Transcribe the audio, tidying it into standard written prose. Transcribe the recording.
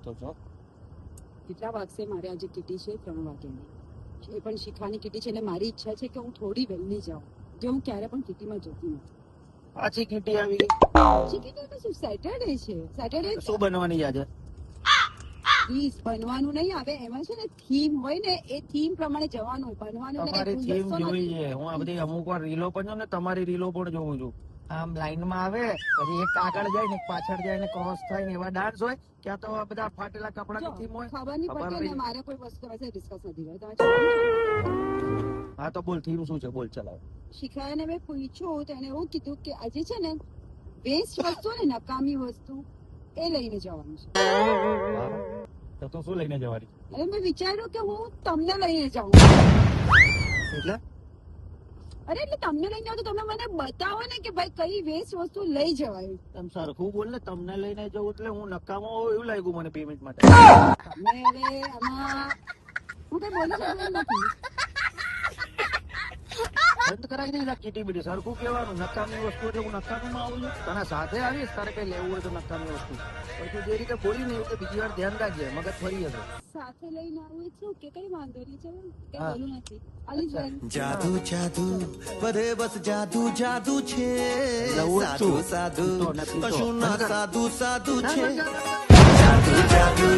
તો છો. કેટલા વાગશે? મારે આજે કીટી છે 3 વાગ્યાની. એ પણ શીખવાની કીટી છે એટલે મારી ઈચ્છા છે કે હું થોડી વહેલી જાઉં, જે હું ક્યારે પણ કીટીમાં જતી નથી. પાછી કીટી આવી ગઈ. પાછી કીટી તો શું, સેટરડે છે. સેટરડે શું બનવાની આજે? પ્લીઝ બનવાનું નહીં આવે, એમાં છે ને થીમ હોય ને, એ થીમ પ્રમાણે જવાનું. બનવાનું તમારી થીમ જોઈ છે. હું આ બધી અમુક વાર રીલો પણ જોઉં ને, તમારી રીલો પણ જોઉં છું. આમ લાઈનમાં આવે, પછી એક આગળ જાય ને એક પાછળ જાય ને ક્રોસ થાય ને એવા ડાન્સ હોય. ક્યાં તો બધા ફાટેલા કપડાની થીમ હોય. ખબર નહીં પડતી ને, મારે કોઈ વસ્તુ ડિસ્કસ નથી કરવી. હા તો બોલ, થીમ શું છે? બોલ ચલાવ. શિખાને મેં પૂછ્યું તો એને એવું કીધું કે આજે છે ને વેસ્ટ વસ્તુ ને, નકામી વસ્તુ એ લઈને જવાનું છે. તો શું લઈને જવાની? એટલે મેં વિચાર્યું કે હું તમને લઈને જાઉં. એટલે એટલે તમને લઈને જાઉં તો તમે મને બતાવો ને કે ભાઈ કઈ વેસ્ટ વસ્તુ લઈ જવાય. એમ સરખું બોલ ને. તમને લઈને જવું એટલે હું નકામો હોઉં એવું લાગ્યું મને પેમેન્ટ માટે. તમે હવે આમાં હું કઈ બોલી શકું નથી. બંધ કરાવી દઈ કીટી બીટી. સરખું કહેવાનું. નકામી વસ્તુ એટલે હું નકામીમાં આવું છું. તને સાથે આવીશ, તારે કઈ લેવું હોય તો નકામી વસ્તુ. પછી જે રીતે બોલી ને એવું બીજી વાર ધ્યાન રાખજે, મગજ ફરી જશે. સાથે લઈને આવું છું કે કઈ વાંધો નહીં, ચલો કઈ બોલું નથી. અલી જાદુ જાદુ બધે બસ જાદુ જાદુ છે. સાધુ સાધુ કશું ના સાધુ સાધુ છે. જાદુ જાદુ